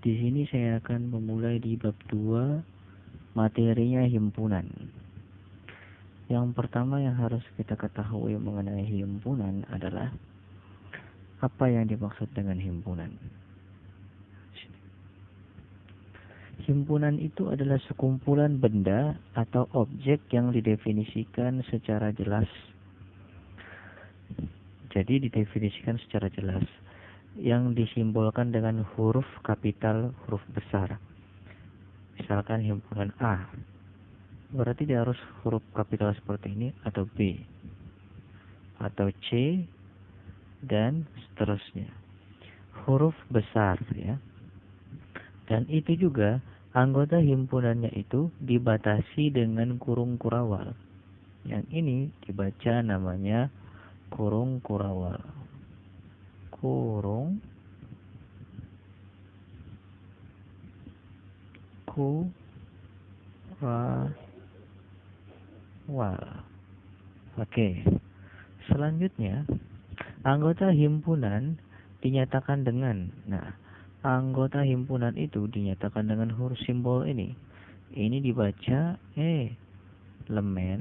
Di sini saya akan memulai di bab 2, materinya himpunan. Yang pertama yang harus kita ketahui mengenai himpunan adalah apa yang dimaksud dengan himpunan. Himpunan itu adalah sekumpulan benda atau objek yang didefinisikan secara jelas. Jadi didefinisikan secara jelas, yang disimbolkan dengan huruf kapital, huruf besar. Misalkan himpunan A, berarti dia harus huruf kapital seperti ini, atau B, atau C, dan seterusnya. Huruf besar, ya. Dan itu juga anggota himpunannya itu dibatasi dengan kurung kurawal. Yang ini dibaca namanya kurung kurawal. Kurung kurawal. Oke. Selanjutnya, anggota himpunan dinyatakan dengan, anggota himpunan itu dinyatakan dengan huruf simbol ini. Ini dibaca elemen.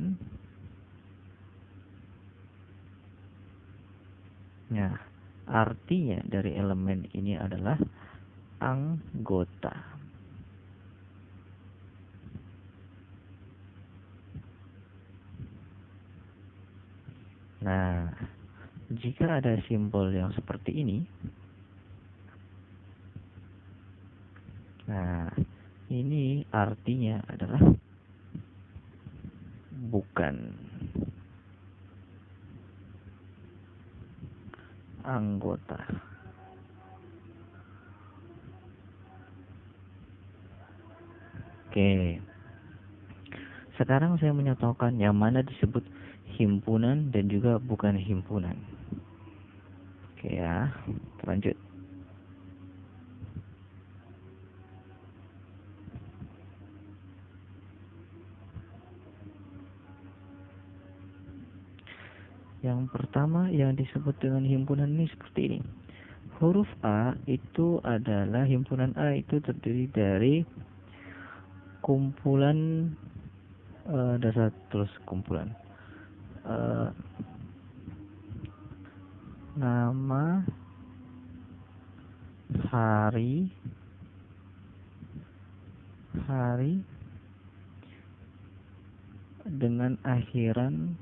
Nah, artinya dari elemen ini adalah anggota. Nah, jika ada simbol yang seperti ini, ini artinya adalah bukan anggota. Oke. Sekarang saya menyatakan yang mana disebut himpunan dan juga bukan himpunan. Oke ya, lanjut. Yang pertama yang disebut dengan himpunan ini seperti ini. Huruf A itu adalah, himpunan A itu terdiri dari kumpulan dasar terus kumpulan nama, hari dengan akhiran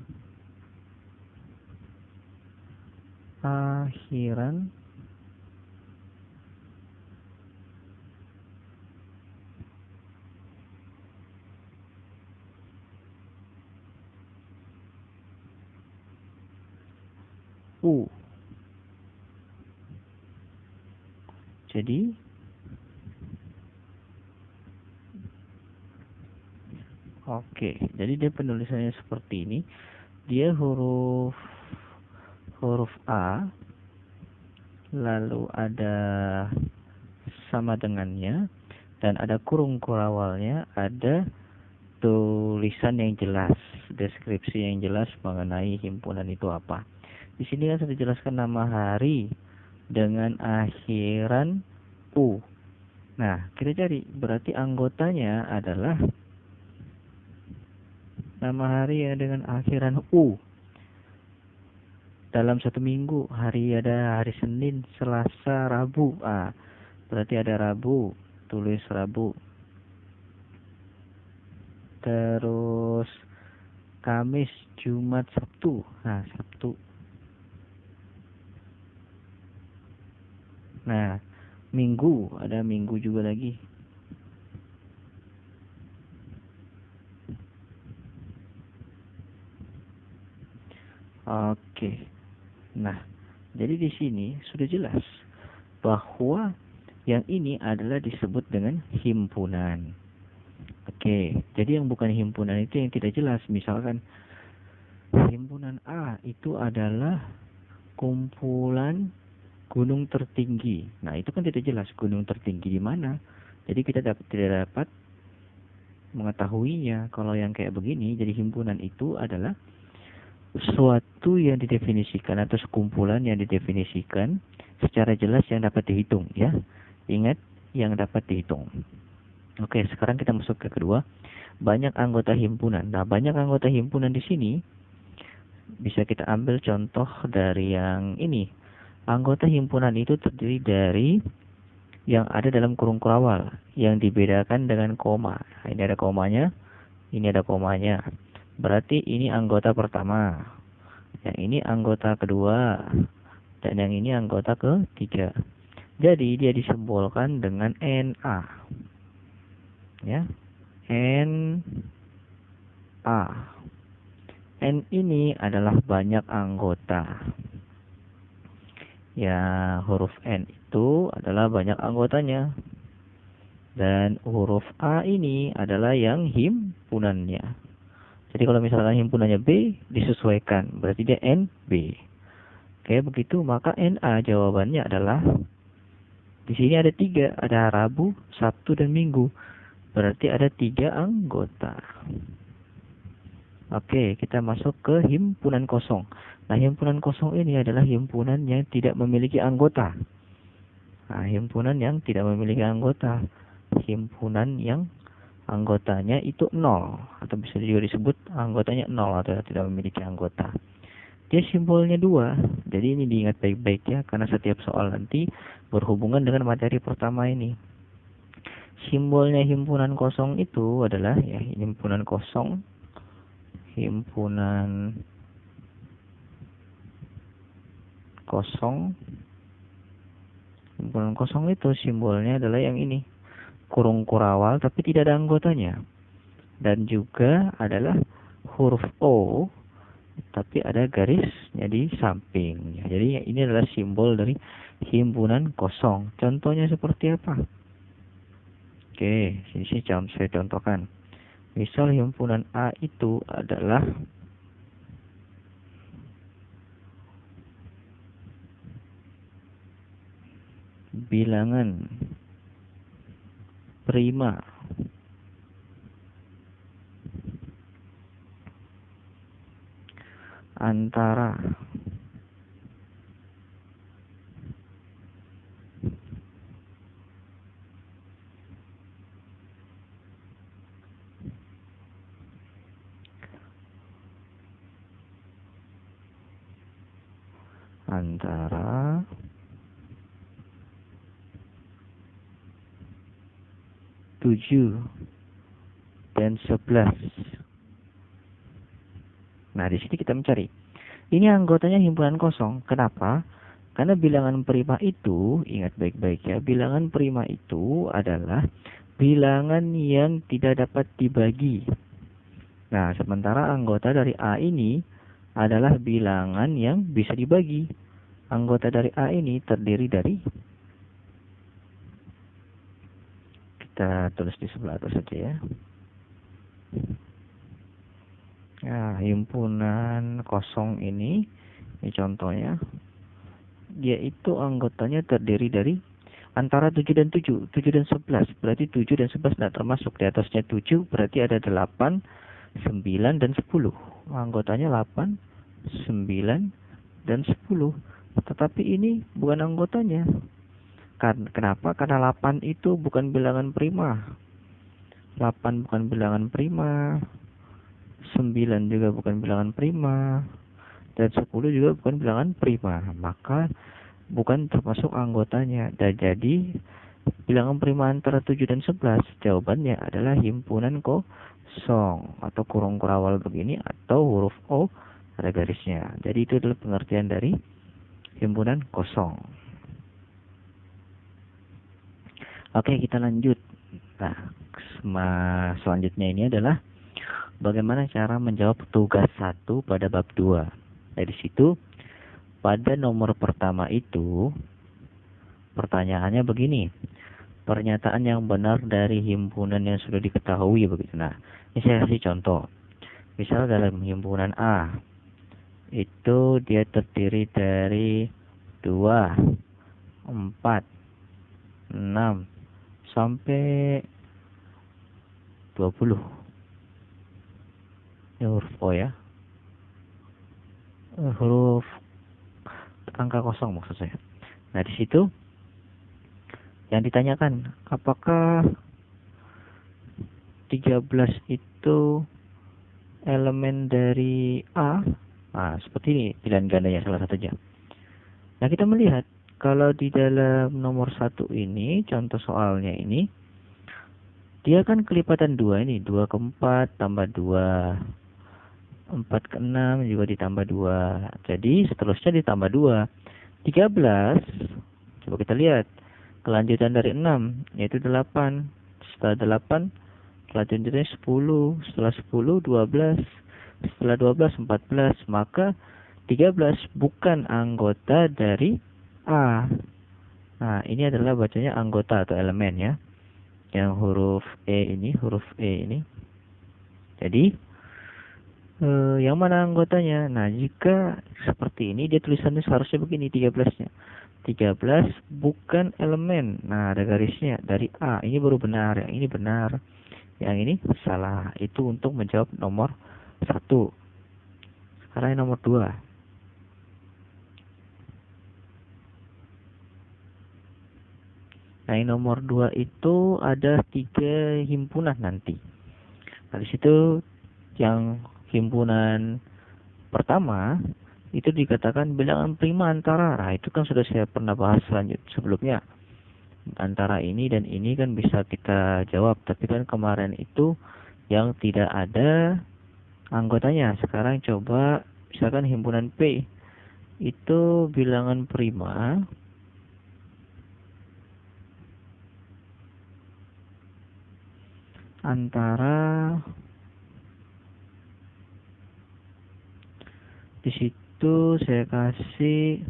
U. Jadi jadi dia penulisannya seperti ini. Dia huruf A, lalu ada sama dengannya, dan ada kurung kurawalnya, ada tulisan yang jelas, deskripsi yang jelas mengenai himpunan itu apa. Di sini kan sudah dijelaskan nama hari dengan akhiran U. Nah, kita cari, berarti anggotanya adalah nama hari yang dengan akhiran U. Dalam satu minggu, ada hari Senin, Selasa, Rabu. Berarti ada Rabu, tulis Rabu. Terus Kamis, Jumat, Sabtu. Sabtu. Minggu, ada Minggu juga lagi. Oke. Jadi di sini sudah jelas bahwa yang ini adalah disebut dengan himpunan. Oke, jadi yang bukan himpunan itu yang tidak jelas. Misalkan himpunan A itu adalah kumpulan gunung tertinggi. Itu kan tidak jelas gunung tertinggi di mana. Jadi kita tidak dapat mengetahuinya. Kalau yang kayak begini, jadi himpunan itu adalah suatu yang didefinisikan atau sekumpulan yang didefinisikan secara jelas yang dapat dihitung, ya. Ingat, yang dapat dihitung. Oke, sekarang kita masuk ke kedua. Banyak anggota himpunan. Nah, banyak anggota himpunan di sini bisa kita ambil contoh dari yang ini. Anggota himpunan itu terdiri dari yang ada dalam kurung kurawal yang dibedakan dengan koma. Nah, ini ada komanya, ini ada komanya. Berarti ini anggota pertama, yang ini anggota kedua, dan yang ini anggota ketiga. Jadi dia disimbolkan dengan NA. Ya. NA. N ini adalah banyak anggota. Ya, huruf N itu adalah banyak anggotanya. Dan huruf A ini adalah yang himpunannya. Jadi kalau misalkan himpunannya B, disesuaikan. Berarti dia NB. Oke, begitu. Maka NA jawabannya adalah, di sini ada 3. Ada Rabu, Sabtu, dan Minggu. Berarti ada 3 anggota. Oke, kita masuk ke himpunan kosong. Nah, himpunan kosong ini adalah himpunan yang tidak memiliki anggota. Nah, himpunan yang tidak memiliki anggota. Himpunan yang anggotanya itu 0. Atau bisa juga disebut anggotanya 0 atau tidak memiliki anggota. Dia simbolnya 2. Jadi ini diingat baik-baik ya, karena setiap soal nanti berhubungan dengan materi pertama ini. Simbolnya himpunan kosong itu adalah ya, himpunan kosong. Himpunan kosong. Himpunan kosong itu simbolnya adalah yang ini. Kurung kurawal tapi tidak ada anggotanya. Dan juga adalah huruf O tapi ada garisnya di samping. Jadi ini adalah simbol dari himpunan kosong. Contohnya seperti apa? Oke, sini saya contohkan. Misal himpunan A itu adalah bilangan prima antara antara 7 dan 11. Nah, di sini kita mencari. Ini anggotanya himpunan kosong. Kenapa? Karena bilangan prima itu, ingat baik-baik ya, bilangan prima itu adalah bilangan yang tidak dapat dibagi. Nah, sementara anggota dari A ini adalah bilangan yang bisa dibagi. Anggota dari A ini terdiri dari, kita tulis di sebelah atas saja ya. Nah, himpunan kosong ini contohnya, dia itu anggotanya terdiri dari antara 7 dan 7, 7 dan 11. Berarti 7 dan 11 tidak termasuk. Di atasnya 7 berarti ada 8, 9 dan 10. Anggotanya 8, 9 dan 10. Tetapi ini bukan anggotanya. Kenapa? Karena 8 itu bukan bilangan prima. 8 bukan bilangan prima. 9 juga bukan bilangan prima, dan 10 juga bukan bilangan prima, maka bukan termasuk anggotanya. Dan jadi bilangan prima antara 7 dan 11 jawabannya adalah himpunan kosong atau kurung kurawal begini, atau huruf O ada garisnya. Jadi itu adalah pengertian dari himpunan kosong. Oke, kita lanjut. Nah, selanjutnya ini adalah bagaimana cara menjawab tugas 1 pada bab 2. Dari situ, pada nomor pertama itu, pertanyaannya begini. Pernyataan yang benar dari himpunan yang sudah diketahui begitu. Nah, ini saya kasih contoh. Misal dalam himpunan A, itu dia terdiri dari 2, 4, 6, sampai 20. Huruf O ya, huruf angka kosong maksud saya. Nah, di situ Yang ditanyakan, apakah 13 itu elemen dari A? Nah, seperti ini pilihan gandanya salah satunya. Nah, kita melihat kalau di dalam nomor 1 ini, contoh soalnya ini, dia kan kelipatan 2 ini, 2 ke 4 tambah 2, 4 ke 6 juga ditambah 2. Jadi seterusnya ditambah 2. 13, coba kita lihat kelanjutan dari 6, yaitu 8. Setelah 8, selanjutnya 10, setelah 10, 12, setelah 12, 14. Maka 13 bukan anggota dari A. Nah, ini adalah bacanya anggota atau elemen ya. Yang huruf E ini. Jadi, yang mana anggotanya? Nah, jika seperti ini, dia tulisannya seharusnya begini, 13-nya. 13 bukan elemen. Nah, ada garisnya dari A. Ini baru benar, yang ini benar. Yang ini salah. Itu untuk menjawab nomor 1. Sekarang yang nomor 2. Nah, yang nomor 2 itu ada 3 himpunan nanti. Nah, di situ yang himpunan pertama itu dikatakan bilangan prima antara. Nah, itu kan sudah saya pernah bahas sebelumnya. Antara ini dan ini kan bisa kita jawab, tapi kan kemarin itu yang tidak ada anggotanya. Sekarang coba misalkan himpunan P itu bilangan prima antara, di situ saya kasih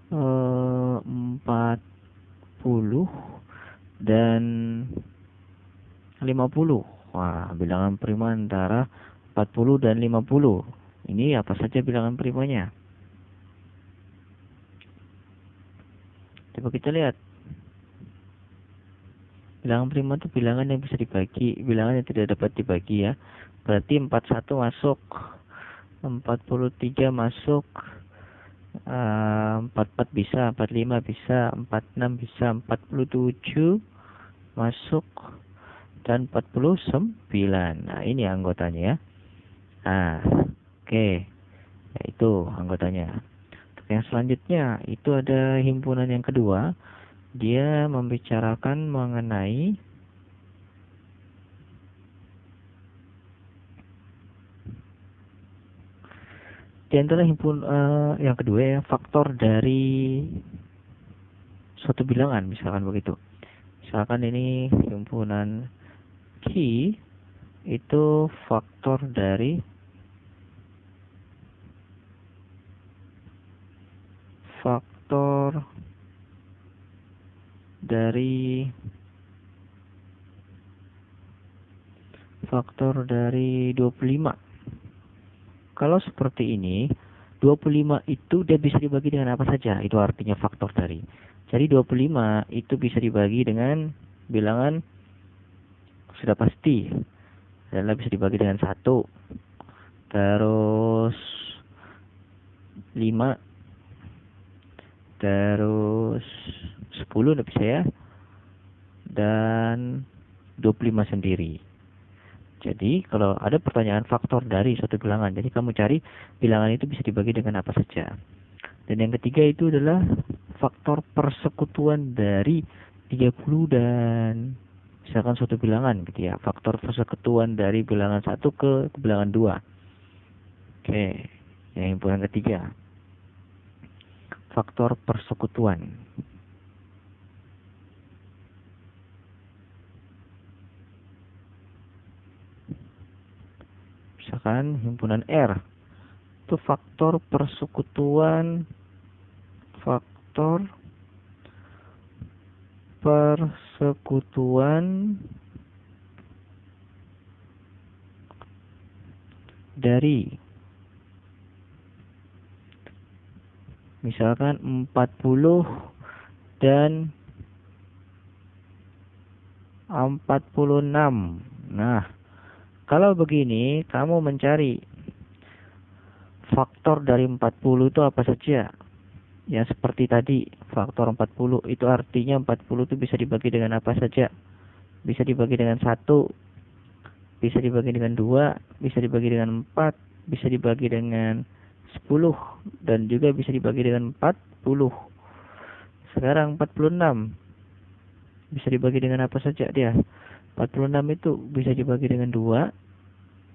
40 dan 50. Wah, bilangan prima antara 40 dan 50. Ini apa saja bilangan primanya? Coba kita lihat. Bilangan prima itu bilangan yang bisa dibagi, bilangan yang tidak dapat dibagi ya. Berarti 41 masuk, 43 masuk, 44 bisa, 45 bisa, 46 bisa, 47 masuk, dan 49. Nah, ini anggotanya ya. Nah, oke. Ya, itu anggotanya. Yang selanjutnya itu ada himpunan yang kedua. Dia membicarakan mengenai di antara yang kedua ya, faktor dari suatu bilangan, misalkan begitu. Misalkan ini himpunan Q itu faktor dari faktor dari 25. Kalau seperti ini, 25 itu dia bisa dibagi dengan apa saja. Itu artinya faktor dari. Jadi 25 itu bisa dibagi dengan bilangan sudah pasti. Adalah bisa dibagi dengan 1. Terus 5. Terus 10 udah bisa ya. Dan 25 sendiri. Jadi kalau ada pertanyaan faktor dari suatu bilangan, jadi kamu cari bilangan itu bisa dibagi dengan apa saja. Dan yang ketiga itu adalah faktor persekutuan dari 30 dan misalkan suatu bilangan gitu ya. Faktor persekutuan dari bilangan 1 ke bilangan 2. Oke, yang himpunan ketiga. Faktor persekutuan. Misalkan himpunan R itu faktor persekutuan dari misalkan 40 dan 46. Nah, kalau begini, kamu mencari faktor dari 40 itu apa saja? Yang seperti tadi, faktor 40, itu artinya 40 itu bisa dibagi dengan apa saja? Bisa dibagi dengan 1, bisa dibagi dengan 2, bisa dibagi dengan 4, bisa dibagi dengan 10, dan juga bisa dibagi dengan 40. Sekarang 46, bisa dibagi dengan apa saja dia? 46 itu bisa dibagi dengan 2,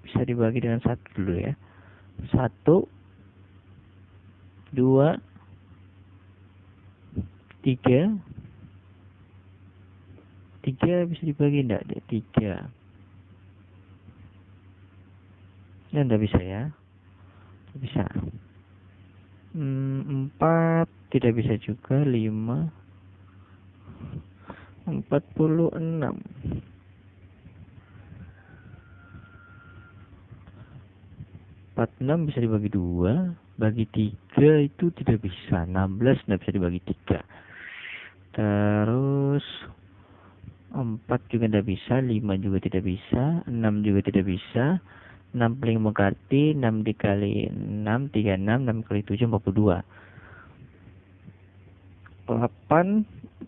bisa dibagi dengan 1 dulu ya. 1, 2, 3 bisa dibagi enggak? 3. Ya enggak bisa ya. Bisa. 4 tidak bisa juga. 5, 46. 46 bisa dibagi 2, bagi 3 itu tidak bisa. 16 tidak bisa dibagi 3. Terus 4 juga tidak bisa, 5 juga tidak bisa, 6 juga tidak bisa. 6 paling mengganti, 6 dikali 6, 36, 6 kali 7, 42. 8,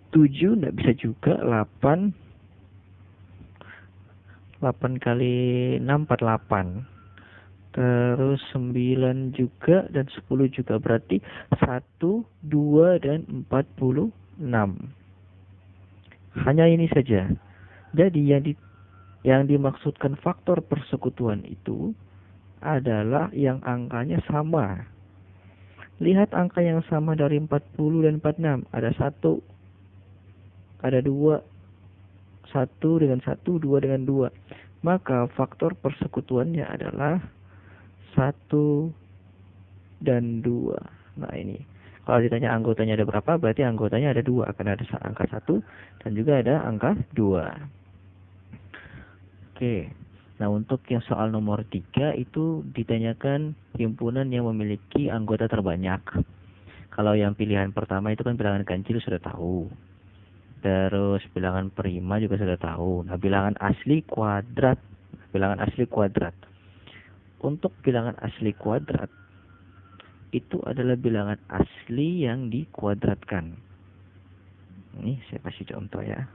7 tidak bisa juga. 8 kali 6, 48. Terus 9 juga dan 10 juga, berarti 1, 2, dan 46. Hanya ini saja. Jadi yang dimaksudkan faktor persekutuan itu adalah yang angkanya sama. Lihat angka yang sama dari 40 dan 46. Ada 1, ada 2, 1 dengan 1, 2 dengan 2. Maka faktor persekutuannya adalah 1 dan 2. Nah ini, kalau ditanya anggotanya ada berapa, berarti anggotanya ada 2. Karena ada angka 1 dan juga ada angka 2. Oke, nah untuk yang soal nomor 3 itu ditanyakan himpunan yang memiliki anggota terbanyak. Kalau yang pilihan pertama itu kan bilangan ganjil sudah tahu. Terus bilangan prima juga sudah tahu. Nah, bilangan asli kuadrat. Untuk bilangan asli kuadrat itu adalah bilangan asli yang dikuadratkan. Ini saya kasih contoh ya.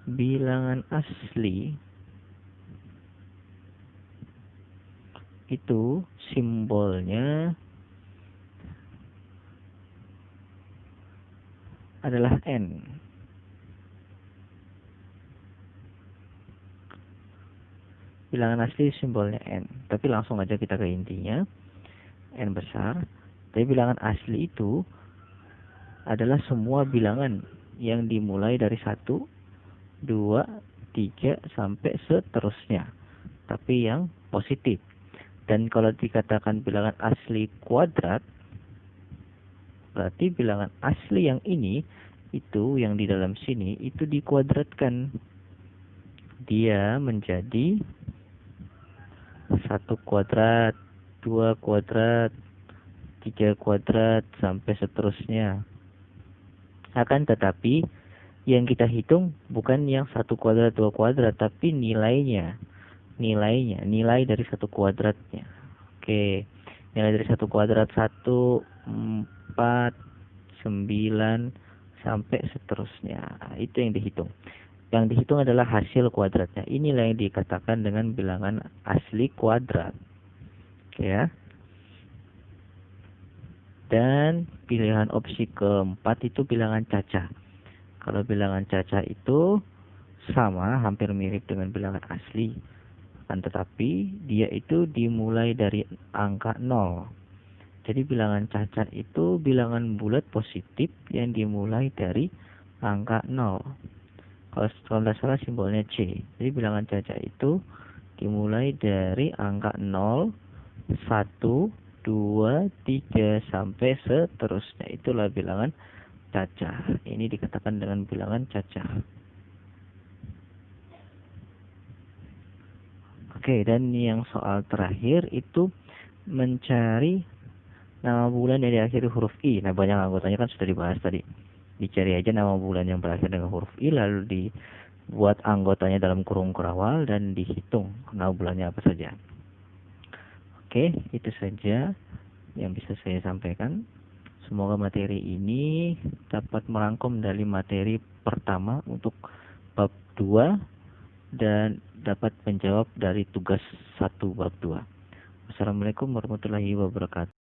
Bilangan asli itu simbolnya adalah N. Bilangan asli simbolnya N. Tapi langsung aja kita ke intinya. N besar. Tapi bilangan asli itu adalah semua bilangan yang dimulai dari 1, 2, 3 sampai seterusnya, tapi yang positif. Dan kalau dikatakan bilangan asli kuadrat, berarti bilangan asli yang ini itu yang di dalam sini itu dikuadratkan. Dia menjadi 1 kuadrat, 2 kuadrat, 3 kuadrat sampai seterusnya. Akan tetapi yang kita hitung bukan yang 1 kuadrat, 2 kuadrat, tapi nilai dari 1 kuadratnya. Oke, nilai dari 1 kuadrat 1, 4, 9 sampai seterusnya. Itu yang dihitung. Yang dihitung adalah hasil kuadratnya. Inilah yang dikatakan dengan bilangan asli kuadrat. Oke ya. Dan pilihan opsi keempat itu bilangan cacah. Kalau bilangan cacah itu sama, hampir mirip dengan bilangan asli. Tetapi dia itu dimulai dari angka 0. Jadi bilangan cacat itu bilangan bulat positif yang dimulai dari angka 0. Kalau tidak salah simbolnya C. Jadi bilangan cacat itu dimulai dari angka 0, 1, 2, 3 sampai seterusnya. Itulah bilangan cacah. Ini dikatakan dengan bilangan cacah. Oke, dan yang soal terakhir itu mencari nama bulan yang diakhiri huruf I. Nah, banyak anggotanya kan sudah dibahas tadi. Dicari aja nama bulan yang berakhir dengan huruf I, lalu dibuat anggotanya dalam kurung kerawal dan dihitung nama bulannya apa saja. Oke, itu saja yang bisa saya sampaikan. Semoga materi ini dapat merangkum dari materi pertama untuk bab 2 dan dapat menjawab dari tugas 1 bab 2. Wassalamualaikum warahmatullahi wabarakatuh.